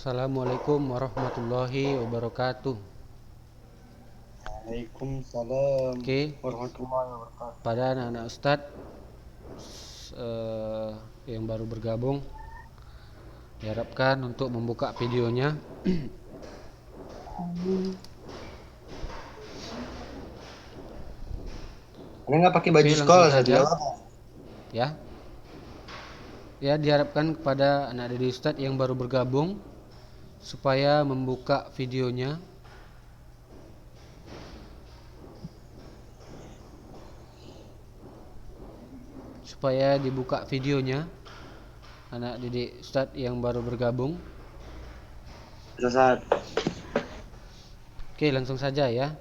Assalamualaikum warahmatullahi wabarakatuh. Waalaikumsalam Oke, warahmatullahi wabarakatuh. pada anak-anak Ustadz yang baru bergabung, diharapkan untuk membuka videonya. Ini nggak pakai Oke, baju langsung sekolah saja. saja ya. Ya, diharapkan kepada anak didik Ustadz yang baru bergabung supaya membuka videonya. Supaya dibuka videonya anak didik Ustadz yang baru bergabung. Sesat. Oke, langsung saja ya.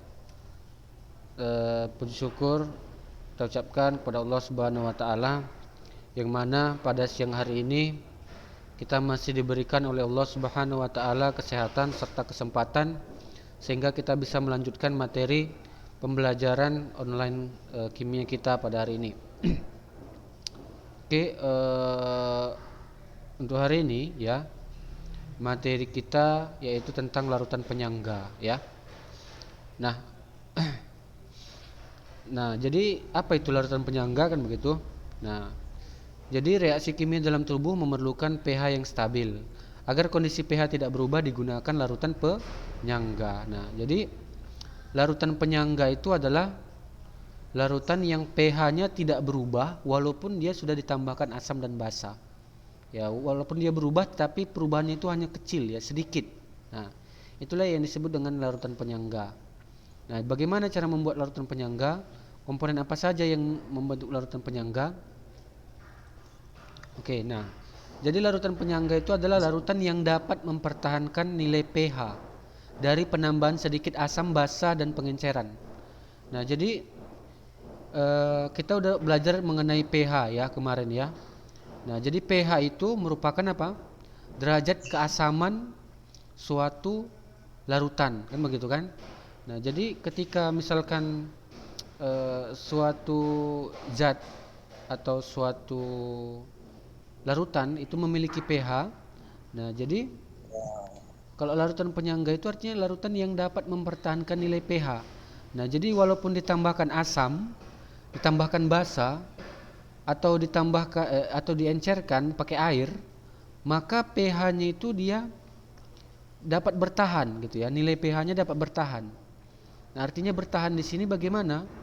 Puji syukur kita ucapkan kepada Allah Subhanahu wa taala yang mana pada siang hari ini kita masih diberikan oleh Allah Subhanahu wa taala kesehatan serta kesempatan sehingga kita bisa melanjutkan materi pembelajaran online kimia kita pada hari ini. Oke, untuk hari ini ya, materi kita yaitu tentang larutan penyangga ya. Nah, jadi apa itu larutan penyangga kan begitu? Nah, jadi reaksi kimia dalam tubuh memerlukan pH yang stabil. Agar kondisi pH tidak berubah digunakan larutan penyangga. Nah, jadi larutan penyangga itu adalah larutan yang pH-nya tidak berubah walaupun dia sudah ditambahkan asam dan basa. Ya, walaupun dia berubah tapi perubahannya itu hanya kecil ya, sedikit. Nah, itulah yang disebut dengan larutan penyangga. Nah, bagaimana cara membuat larutan penyangga? Komponen apa saja yang membentuk larutan penyangga? Oke, nah, jadi larutan penyangga itu adalah larutan yang dapat mempertahankan nilai pH dari penambahan sedikit asam basa dan pengenceran. Nah, jadi kita udah belajar mengenai pH ya kemarin ya. Nah, jadi pH itu merupakan apa? Derajat keasaman suatu larutan, kan begitu kan? Nah, jadi ketika misalkan suatu zat atau suatu larutan itu memiliki pH. Nah, jadi kalau larutan penyangga itu artinya larutan yang dapat mempertahankan nilai pH. Nah, jadi walaupun ditambahkan asam, ditambahkan basa atau diencerkan pakai air, maka pH-nya itu dia dapat bertahan gitu ya. Nilai pH-nya dapat bertahan. Nah, artinya bertahan di sini bagaimana?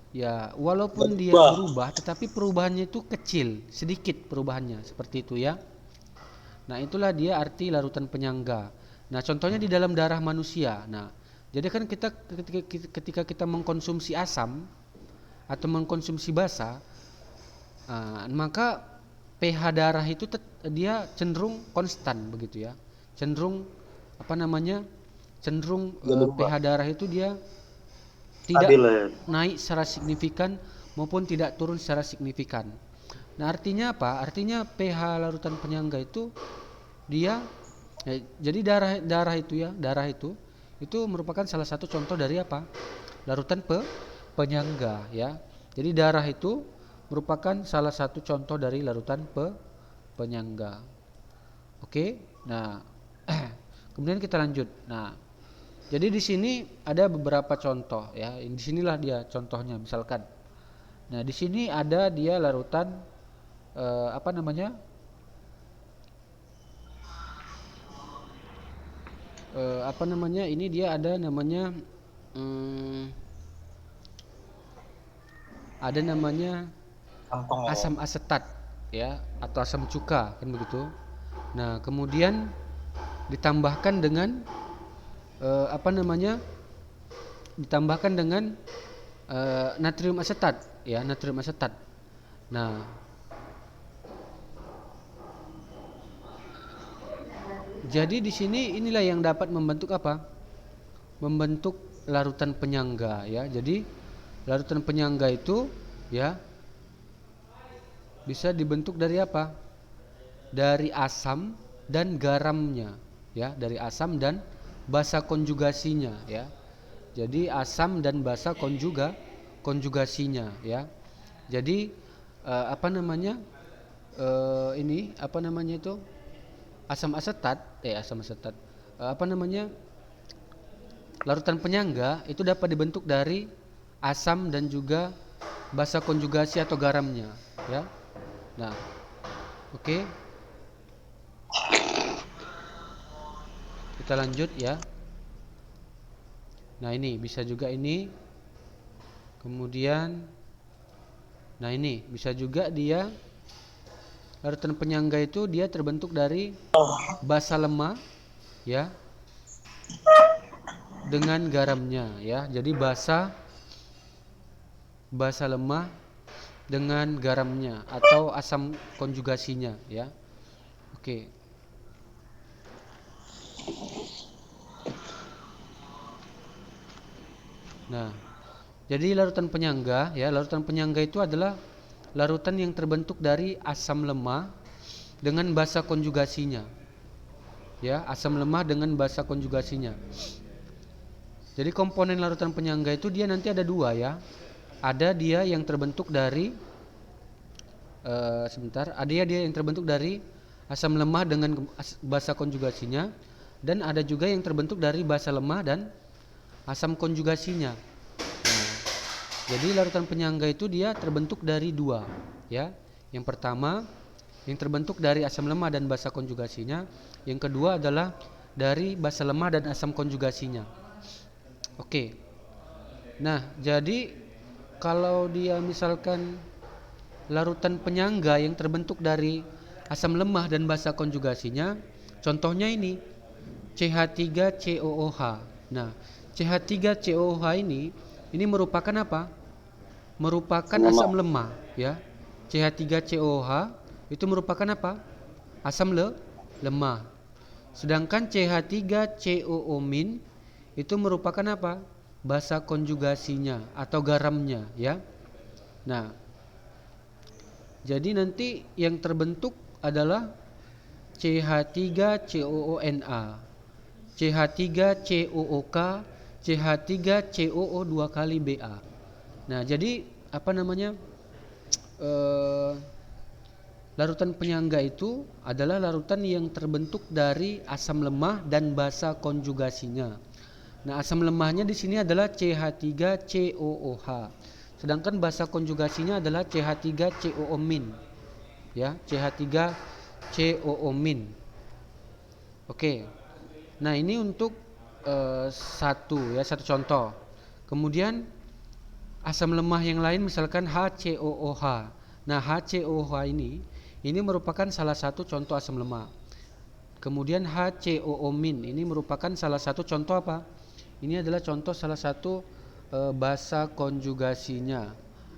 Ya, walaupun dia Bah. berubah tetapi perubahannya itu kecil, sedikit perubahannya, seperti itu ya. Nah, itulah dia arti larutan penyangga. Nah, contohnya di dalam darah manusia. Nah, jadi kan kita ketika kita mengkonsumsi asam atau mengkonsumsi basa, maka pH darah itu dia cenderung konstan begitu ya. Cenderung apa namanya? Cenderung Nggak berubah. pH darah itu dia tidak Stabil ya. naik secara signifikan maupun tidak turun secara signifikan. Nah, artinya apa? Artinya pH larutan penyangga itu dia jadi darah itu merupakan salah satu contoh dari apa? Larutan penyangga ya. Jadi darah itu merupakan salah satu contoh dari larutan penyangga. Oke. Nah, kemudian kita lanjut. Nah, jadi di sini ada beberapa contoh ya. Di sinilah dia contohnya misalkan. Nah, di sini ada dia larutan apa namanya? Apa namanya? Ini dia ada namanya hmm, ada namanya Kantong ya. asam asetat ya atau asam cuka kan begitu. Nah, kemudian ditambahkan dengan apa namanya? Ditambahkan dengan natrium asetat ya, natrium asetat. Nah, jadi di sini inilah yang dapat membentuk apa? Membentuk larutan penyangga ya. Jadi larutan penyangga itu ya bisa dibentuk dari apa? Dari asam dan garamnya ya, dari asam dan basa konjugasinya ya. Jadi asam dan basa konjugasinya ya. Jadi apa namanya? Ini apa namanya itu? Asam asetat asam asetat. Apa namanya? Larutan penyangga itu dapat dibentuk dari asam dan juga basa konjugasi atau garamnya, ya. Nah, oke. Kita lanjut ya. Nah, ini bisa juga ini. Kemudian nah, ini bisa juga dia larutan penyangga itu dia terbentuk dari basa lemah ya dengan garamnya ya. Jadi basa lemah dengan garamnya atau asam konjugasinya ya. Oke. Nah, jadi larutan penyangga ya, larutan penyangga itu adalah larutan yang terbentuk dari asam lemah dengan basa konjugasinya. Ya, asam lemah dengan basa konjugasinya. Jadi komponen larutan penyangga itu dia nanti ada dua ya. Ada dia yang terbentuk dari ada dia yang terbentuk dari asam lemah dengan basa konjugasinya, dan ada juga yang terbentuk dari basa lemah dan asam konjugasinya. Nah, jadi larutan penyangga itu dia terbentuk dari dua ya. Yang pertama yang terbentuk dari asam lemah dan basa konjugasinya. Yang kedua adalah dari basa lemah dan asam konjugasinya. Oke. Nah, jadi kalau dia misalkan larutan penyangga yang terbentuk dari asam lemah dan basa konjugasinya, contohnya ini CH3COOH. Nah, CH3COOH ini merupakan apa? Merupakan asam lemah ya. CH3COOH itu merupakan apa? Asam lemah. Sedangkan CH3COO- itu merupakan apa? Basa konjugasinya atau garamnya ya. Nah, jadi nanti yang terbentuk adalah CH3COONA, CH3COOK, CH3COO 2 kali Ba. Nah, jadi apa namanya? Larutan penyangga itu adalah larutan yang terbentuk dari asam lemah dan basa konjugasinya. Nah, asam lemahnya di sini adalah CH3COOH. Sedangkan basa konjugasinya adalah CH3COO-. Ya, CH3COO-. Oke. Nah, ini untuk satu contoh. Kemudian asam lemah yang lain misalkan HCOOH. Nah, HCOOH ini merupakan salah satu contoh asam lemah. Kemudian HCOO- ini merupakan salah satu contoh apa? Ini adalah contoh salah satu basa konjugasinya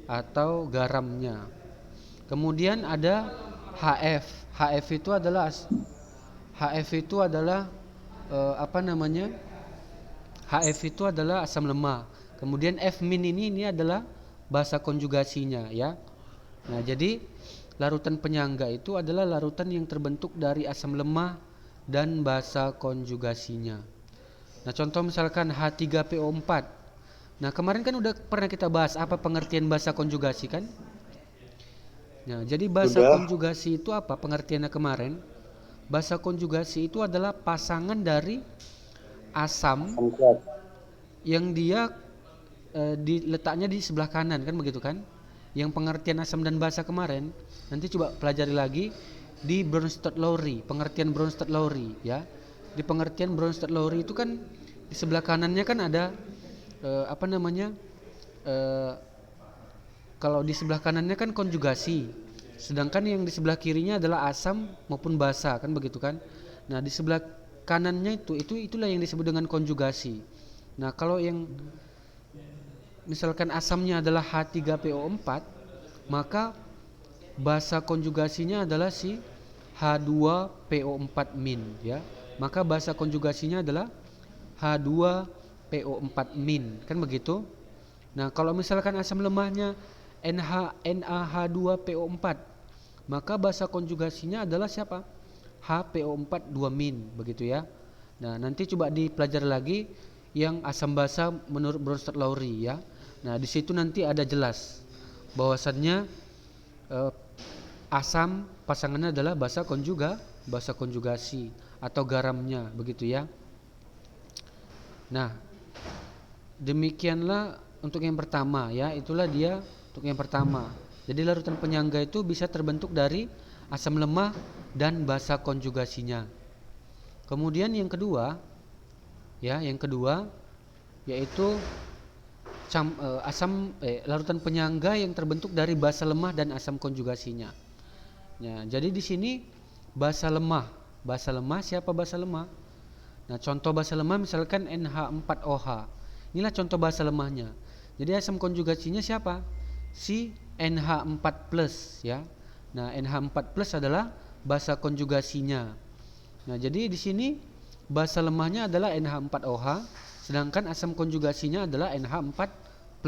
atau garamnya. Kemudian ada HF. HF itu adalah apa namanya? HF itu adalah asam lemah. Kemudian F- ini adalah basa konjugasinya ya. Nah, jadi larutan penyangga itu adalah larutan yang terbentuk dari asam lemah dan basa konjugasinya. Nah, contoh misalkan H3PO4. Nah, kemarin kan udah pernah kita bahas apa pengertian basa konjugasi kan? Nah, jadi basa konjugasi itu apa pengertiannya kemarin? Basa konjugasi itu adalah pasangan dari asam yang dia diletaknya di sebelah kanan kan begitu kan? Yang pengertian asam dan basa kemarin nanti coba pelajari lagi di Bronsted-Lowry, pengertian Bronsted-Lowry ya. Di pengertian Bronsted-Lowry itu kan di sebelah kanannya kan ada apa namanya? Kalau di sebelah kanannya kan konjugasi, sedangkan yang di sebelah kirinya adalah asam maupun basa kan begitu kan. Nah, di sebelah kanannya itulah yang disebut dengan konjugasi. Nah, kalau yang misalkan asamnya adalah H3PO4, maka basa konjugasinya adalah si H2PO4- ya. Maka basa konjugasinya adalah H2PO4- kan begitu. Nah, kalau misalkan asam lemahnya NaH2PO4, maka basa konjugasinya adalah siapa? HPO4 2- begitu ya. Nah, nanti coba dipelajari lagi yang asam basa menurut Bronsted-Lowry ya. Nah, di situ nanti ada jelas bahwasannya asam pasangannya adalah basa konjugasi. atau garamnya, begitu ya. Nah, demikianlah untuk yang pertama ya, itulah dia untuk yang pertama. Jadi larutan penyangga itu bisa terbentuk dari asam lemah dan basa konjugasinya. Kemudian yang kedua yaitu larutan penyangga yang terbentuk dari basa lemah dan asam konjugasinya. Ya, jadi di sini basa lemah siapa basa lemah? Nah, contoh basa lemah misalkan NH4OH. Inilah contoh basa lemahnya. Jadi asam konjugasinya siapa? Si NH4+ ya. Nah, NH4+ adalah basa konjugasinya. Nah, jadi di sini basa lemahnya adalah NH4OH, sedangkan asam konjugasinya adalah NH4+.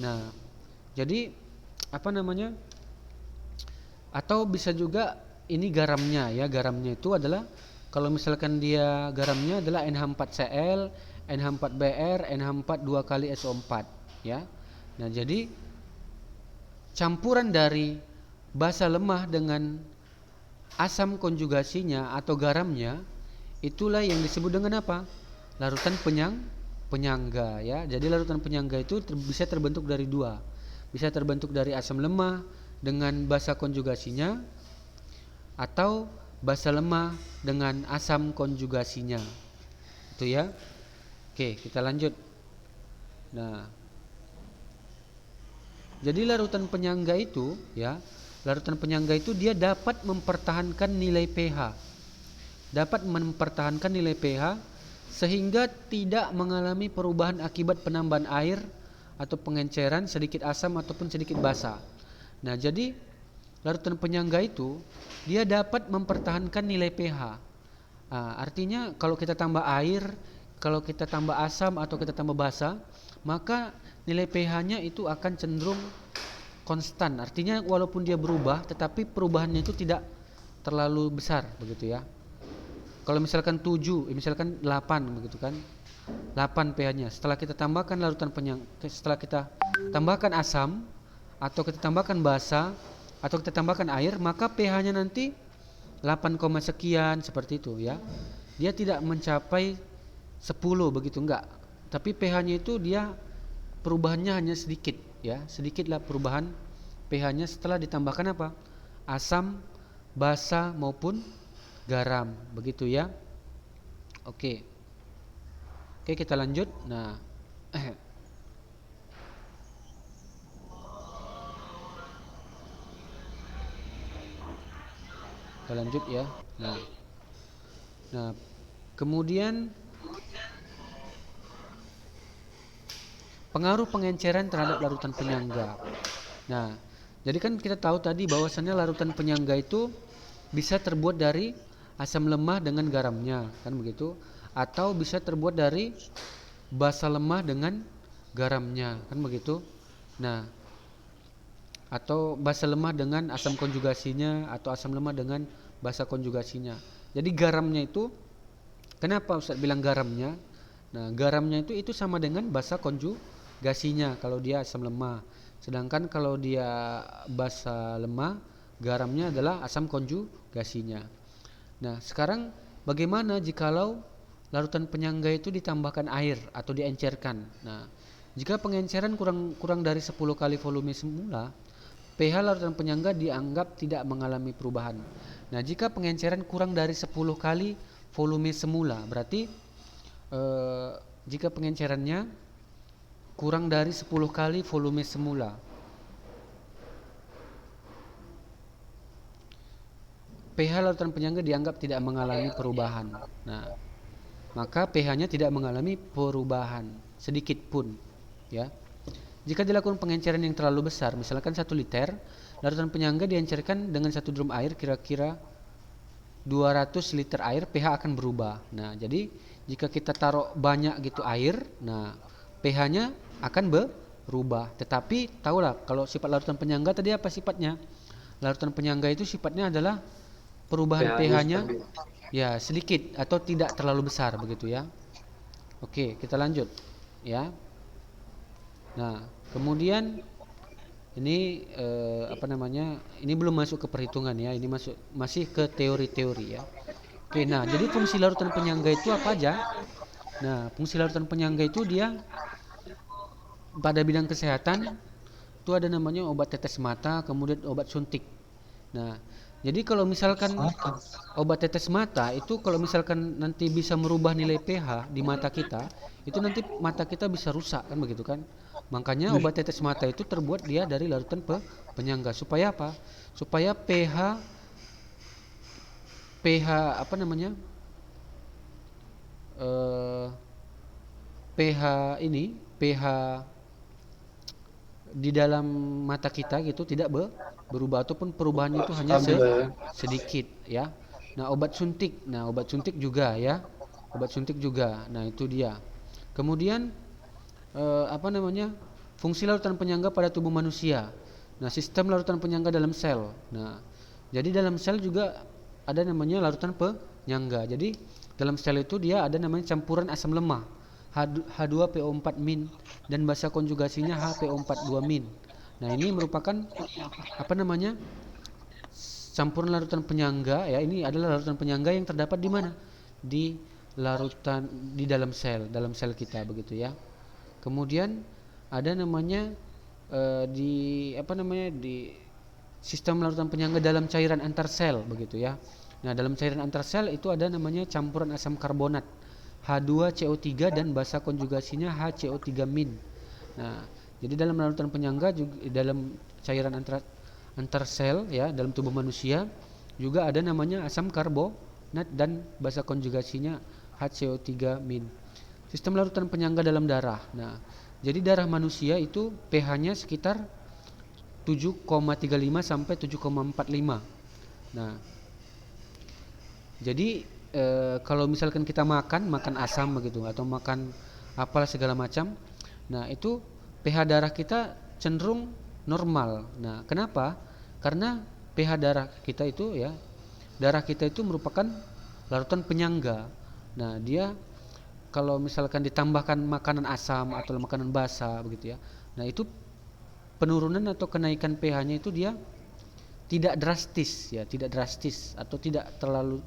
Nah, jadi atau bisa juga ini garamnya ya. Garamnya itu adalah kalau misalkan dia garamnya adalah NH4Cl, NH4Br, NH4 2 kali SO4 ya. Nah, jadi campuran dari basa lemah dengan asam konjugasinya atau garamnya itulah yang disebut dengan apa? Larutan penyangga ya. Jadi larutan penyangga itu bisa terbentuk dari dua. Bisa terbentuk dari asam lemah dengan basa konjugasinya atau basa lemah dengan asam konjugasinya. Itu ya. Oke, kita lanjut. Nah, jadi larutan penyangga itu dia dapat mempertahankan nilai pH. Sehingga tidak mengalami perubahan akibat penambahan air atau pengenceran, sedikit asam ataupun sedikit basa. Nah, jadi larutan penyangga itu dia dapat mempertahankan nilai pH. Artinya kalau kita tambah air, kalau kita tambah asam atau kita tambah basa, maka nilai pH-nya itu akan cenderung konstan. Artinya walaupun dia berubah, tetapi perubahannya itu tidak terlalu besar, begitu ya. Kalau misalkan 7, misalkan 8 begitu kan. 8 pH-nya. Setelah kita tambahkan setelah kita tambahkan asam atau kita tambahkan basa atau kita tambahkan air, maka pH-nya nanti 8, sekian seperti itu ya. Dia tidak mencapai 10 begitu, enggak. Tapi pH-nya itu dia perubahannya hanya sedikit ya. Sedikitlah perubahan pH-nya setelah ditambahkan apa? Asam, basa maupun garam, begitu ya. Oke, kita lanjut. Nah, kita lanjut ya. Nah, kemudian pengaruh pengenceran terhadap larutan penyangga. Nah, jadi kan kita tahu tadi bahwasannya larutan penyangga itu bisa terbuat dari asam lemah dengan garamnya, kan begitu? Atau bisa terbuat dari basa lemah dengan garamnya, kan begitu? Nah, atau basa lemah dengan asam konjugasinya atau asam lemah dengan basa konjugasinya. Jadi garamnya itu, kenapa Ustaz bilang garamnya? Nah, garamnya itu sama dengan basa konjugasinya kalau dia asam lemah. Sedangkan kalau dia basa lemah, garamnya adalah asam konjugasinya. Nah, sekarang bagaimana jikalau larutan penyangga itu ditambahkan air atau diencerkan? Nah, jika pengenceran kurang dari 10 kali volume semula, pH larutan penyangga dianggap tidak mengalami perubahan. Nah, jika pengenceran kurang dari 10 kali volume semula, berarti jika pengencerannya kurang dari 10 kali volume semula, pH larutan penyangga dianggap tidak mengalami perubahan. Nah, maka pH-nya tidak mengalami perubahan sedikit pun, ya. Jika dilakukan pengenceran yang terlalu besar, misalkan 1 liter, larutan penyangga diencerkan dengan 1 drum air, kira-kira 200 liter air, pH akan berubah. Nah, jadi jika kita taruh banyak gitu air, nah pH-nya akan berubah. Tetapi tahulah kalau sifat larutan penyangga tadi apa sifatnya? Larutan penyangga itu sifatnya adalah perubahan pH-nya ya sedikit atau tidak terlalu besar, begitu ya. Oke, kita lanjut ya. Nah, kemudian ini ini belum masuk ke perhitungan ya. Ini masih ke teori-teori ya. Oke, nah jadi fungsi larutan penyangga itu apa aja? Nah, fungsi larutan penyangga itu dia pada bidang kesehatan itu ada namanya obat tetes mata, kemudian obat suntik. Nah, jadi kalau misalkan obat tetes mata itu kalau misalkan nanti bisa merubah nilai pH di mata kita, itu nanti mata kita bisa rusak kan begitu kan? Makanya obat tetes mata itu terbuat dia dari larutan penyangga supaya apa? Supaya pH apa namanya? eh, pH ini, pH di dalam mata kita gitu tidak berubah ataupun perubahannya itu hanya Stabil ya. sedikit ya. Obat suntik juga ya. Obat suntik juga. Nah, itu dia. Kemudian apa namanya? Fungsi larutan penyangga pada tubuh manusia. Nah, sistem larutan penyangga dalam sel. Nah, jadi dalam sel juga ada namanya larutan penyangga. Jadi dalam sel itu dia ada namanya campuran asam lemah H2PO4- dan basa konjugasinya HPO42-. Nah, ini merupakan apa namanya? Campuran larutan penyangga ya. Ini adalah larutan penyangga yang terdapat di mana? Di larutan di dalam sel kita begitu ya. Kemudian ada namanya di apa namanya di sistem larutan penyangga dalam cairan antar sel begitu ya. Nah, dalam cairan antar sel itu ada namanya campuran asam karbonat H2CO3 dan basa konjugasinya HCO3-. Nah, jadi dalam larutan penyangga juga dalam cairan antar sel ya dalam tubuh manusia juga ada namanya asam karbonat dan basa konjugasinya HCO3-. Sistem larutan penyangga dalam darah. Nah, jadi darah manusia itu pH-nya sekitar 7,35 sampai 7,45. Nah, jadi kalau misalkan kita makan asam begitu atau makan apalah segala macam, nah itu pH darah kita cenderung normal. Nah, kenapa? Karena pH darah kita itu ya, darah kita itu merupakan larutan penyangga. Nah, dia kalau misalkan ditambahkan makanan asam atau makanan basa begitu ya. Nah, itu penurunan atau kenaikan pH-nya itu dia tidak drastis ya, tidak drastis atau tidak terlalu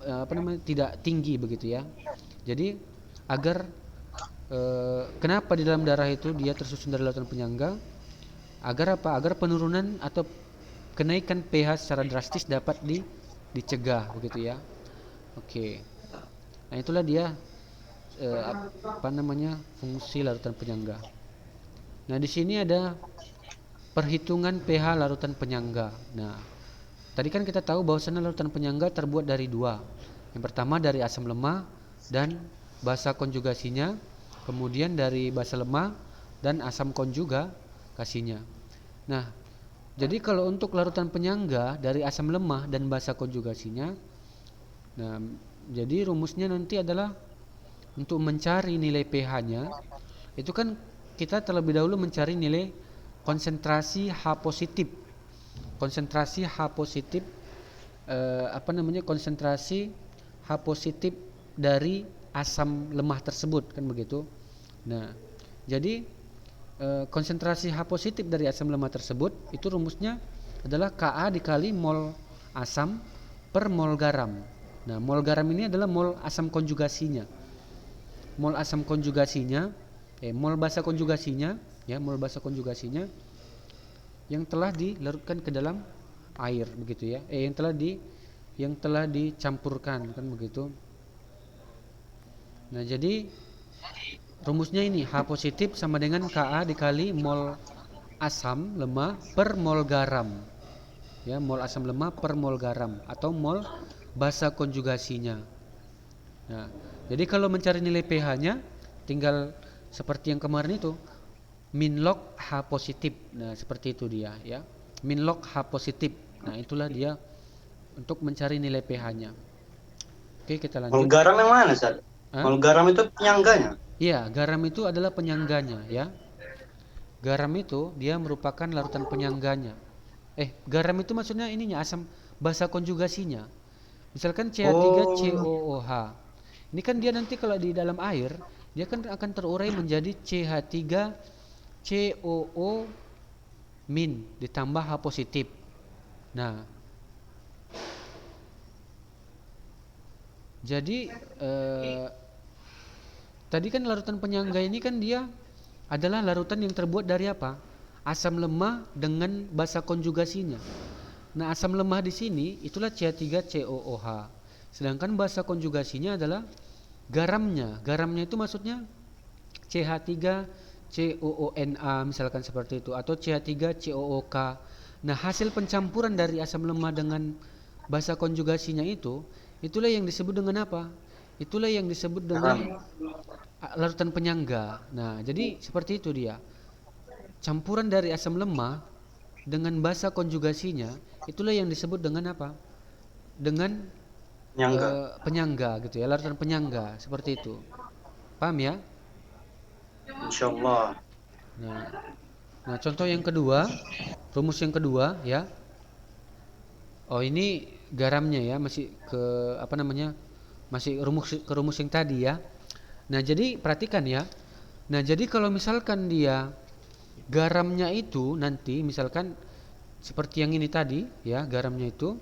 apa namanya tidak tinggi begitu ya. Jadi agar kenapa di dalam darah itu dia tersusun dari larutan penyangga? Agar apa? Agar penurunan atau kenaikan pH secara drastis dapat dicegah begitu ya. Oke. Nah, itulah dia apa namanya fungsi larutan penyangga. Nah, di sini ada perhitungan pH larutan penyangga. Nah, tadi kan kita tahu bahwasanya larutan penyangga terbuat dari dua. Yang pertama dari asam lemah dan basa konjugasinya, kemudian dari basa lemah dan asam konjugasinya. Nah, jadi kalau untuk larutan penyangga dari asam lemah dan basa konjugasinya, nah, jadi rumusnya nanti adalah untuk mencari nilai pH-nya, itu kan kita terlebih dahulu mencari nilai konsentrasi H positif. Konsentrasi H positif apa namanya? Konsentrasi H positif dari asam lemah tersebut kan begitu. Nah, jadi konsentrasi H positif dari asam lemah tersebut itu rumusnya adalah Ka dikali mol asam per mol garam. Nah, mol garam ini adalah mol asam konjugasinya. Mol asam konjugasinya mol basa konjugasinya ya, mol basa konjugasinya yang telah dilarutkan ke dalam air begitu ya. Yang telah dicampurkan kan begitu. Nah, jadi rumusnya ini H positif sama dengan Ka dikali mol asam lemah per mol garam. Ya, mol asam lemah per mol garam atau mol basa konjugasinya. Nah, jadi kalau mencari nilai pH-nya tinggal seperti yang kemarin itu, min log H positif. Nah, seperti itu dia ya. Min log H positif. Nah, itulah dia untuk mencari nilai pH-nya. Oke, kita lanjut. Mol garam yang mana, Sat? Mol garam itu penyangganya. Iya, garam itu adalah penyangganya ya. Garam itu dia merupakan larutan penyangganya. Garam itu maksudnya ininya asam basa konjugasinya. Misalkan CH3COOH. Ini kan dia nanti kalau di dalam air, dia kan akan terurai menjadi CH3COO- ditambah H positif. Nah, Jadi tadi kan larutan penyangga ini kan dia adalah larutan yang terbuat dari apa? Asam lemah dengan basa konjugasinya. Nah, asam lemah di sini itulah CH3COOH. Sedangkan basa konjugasinya adalah garamnya. Garamnya itu maksudnya CH3COONA misalkan seperti itu, atau CH3COOK. Nah, hasil pencampuran dari asam lemah dengan basa konjugasinya itu, itulah yang disebut dengan apa? Itulah yang disebut dengan larutan penyangga. Nah, jadi seperti itu dia. Campuran dari asam lemah dengan basa konjugasinya, itulah yang disebut dengan apa? Dengan Penyangga. Penyangga gitu ya, larutan penyangga seperti itu. Paham ya? Insyaallah. Nah, nah contoh yang kedua, rumus yang kedua ya. Oh, ini garamnya ya, masih ke apa namanya? Masih rumus yang tadi ya. Nah, jadi perhatikan ya. Nah, jadi kalau misalkan dia garamnya itu nanti misalkan seperti yang ini tadi ya, garamnya itu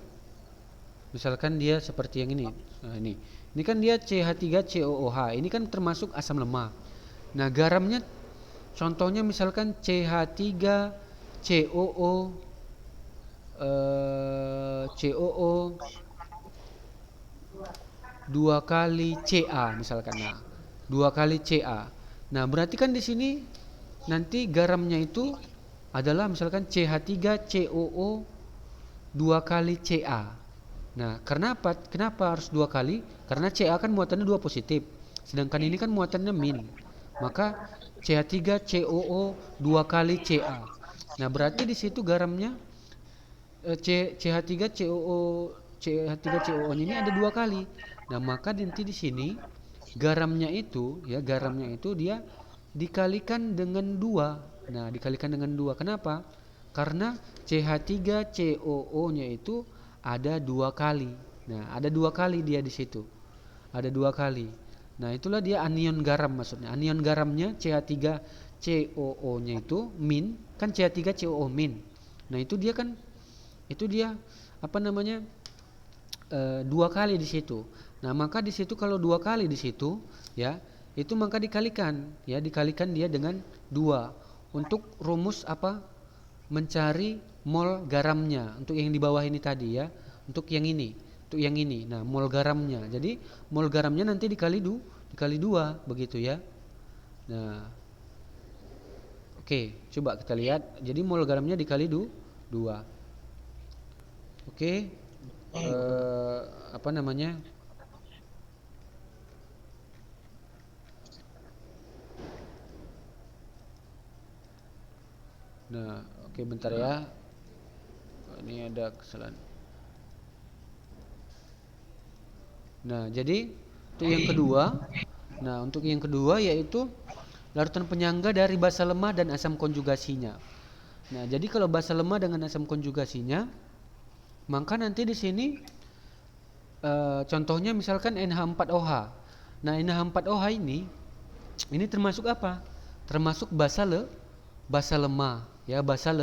misalkan dia seperti yang ini. Nah, ini kan dia CH3COOH. Ini kan termasuk asam lemah. Nah, garamnya contohnya misalkan CH3COO COO 2 kali Ca misalkan. Nah, 2 kali Ca. Nah, berarti kan di sini nanti garamnya itu adalah misalkan CH3COO 2 kali Ca. Nah, kenapa harus 2 kali? Karena Ca kan muatannya 2 positif. Sedangkan ini kan muatannya min. Maka CH3COO 2 kali Ca. Nah, berarti di situ garamnya CH3COO ini ada 2 kali. Nah, maka nanti di sini garamnya itu dia dikalikan dengan 2. Nah, dikalikan dengan 2. Kenapa? Karena CH3COO-nya itu ada 2 kali. Nah, ada 2 kali dia di situ. Ada 2 kali. Nah, itulah dia anion garam maksudnya. Anion garamnya CH3COO-nya itu min, kan CH3COO min. Nah, itu dia apa namanya? 2 kali di situ. Nah, maka di situ kalau 2 kali di situ ya, itu maka dikalikan dia dengan 2 untuk rumus apa? Mencari mol garamnya untuk yang di bawah ini tadi ya. Untuk yang ini. Nah, mol garamnya. Jadi mol garamnya nanti dikali 2 begitu ya. Nah, oke, coba kita lihat. Jadi mol garamnya dikali 2. Oke. Apa namanya? Nah, oke, bentar ya. Ini ada kesalahan. Nah, jadi untuk yang kedua yaitu larutan penyangga dari basa lemah dan asam konjugasinya. Nah, jadi kalau basa lemah dengan asam konjugasinya, maka nanti di sini contohnya misalkan NH4OH. Nah, NH4OH ini termasuk apa? Termasuk basa lemah ya, basa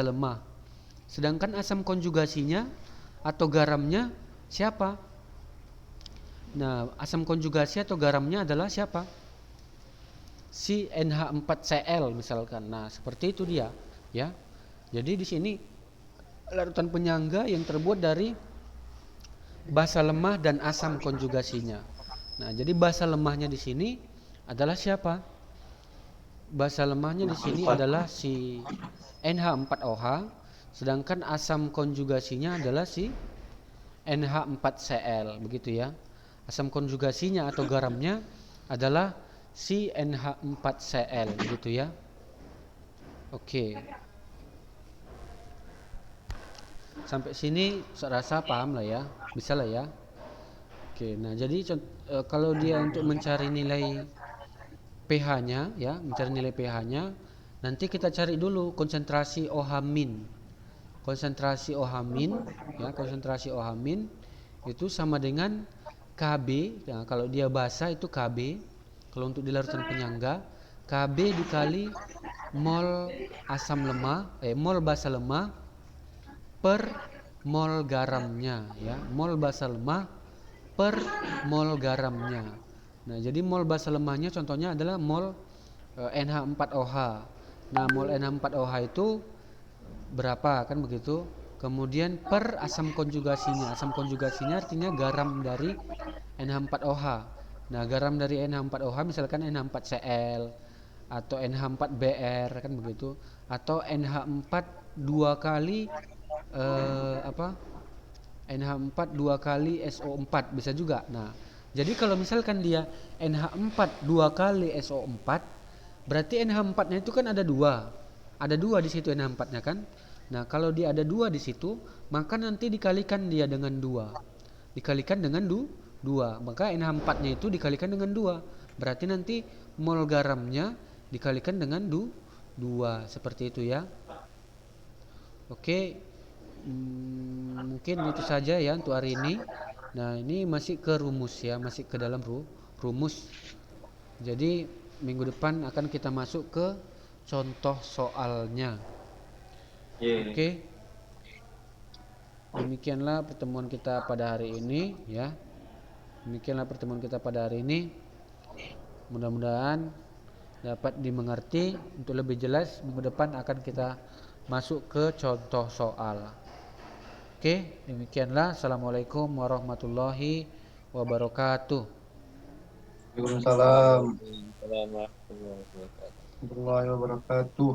lemah. Sedangkan asam konjugasinya atau garamnya siapa? Nah, asam konjugasi atau garamnya adalah siapa? Si NH4Cl misalkan. Nah, seperti itu dia ya. Jadi di sini larutan penyangga yang terbuat dari basa lemah dan asam konjugasinya. Nah, jadi basa lemahnya di sini adalah siapa? Basa lemahnya di sini adalah si NH4OH, sedangkan asam konjugasinya adalah si NH4Cl, begitu ya. Asam konjugasinya atau garamnya adalah si NH4Cl, begitu ya. Oke. Sampai sini saya rasa paham lah ya, bisa lah ya. Oke, nah jadi kalau dia untuk mencari nilai pH-nya ya, mencari nilai pH-nya, nanti kita cari dulu konsentrasi OH min. Konsentrasi OH min ya, konsentrasi OH min itu sama dengan Kb ya, kalau dia basa itu Kb, kalau untuk di larutan penyangga Kb dikali mol asam lemah mol basa lemah per mol garamnya ya, mol basa lemah per mol garamnya. Nah, jadi mol basa lemahnya contohnya adalah mol NH4OH. Nah, mol NH4OH itu berapa kan begitu? Kemudian per asam konjugasinya. Asam konjugasinya artinya garam dari NH4OH. Nah, garam dari NH4OH misalkan NH4Cl atau NH4Br kan begitu, atau NH4 dua kali apa? NH4 dua kali SO4 bisa juga. Nah, jadi kalau misalkan dia NH4 dua kali SO4, berarti NH4-nya itu kan ada dua. Ada dua di situ NH4-nya kan. Nah, kalau dia ada dua di situ, maka nanti dikalikan dia dengan dua. Dikalikan dengan dua. Maka NH4-nya itu dikalikan dengan dua. Berarti nanti mol garamnya dikalikan dengan dua. Seperti itu ya. Oke. Mungkin itu saja ya untuk hari ini. Nah, ini masih ke rumus ya, masih ke dalam rumus. Jadi minggu depan akan kita masuk ke contoh soalnya. Oke. Demikianlah pertemuan kita pada hari ini ya. Demikianlah pertemuan kita pada hari ini. Mudah-mudahan dapat dimengerti. Untuk lebih jelas minggu depan akan kita masuk ke contoh soal. Oke, demikianlah. Assalamualaikum warahmatullahi wabarakatuh. Waalaikumsalam Warahmatullahi wabarakatuh. warahmatullahi wabarakatuh.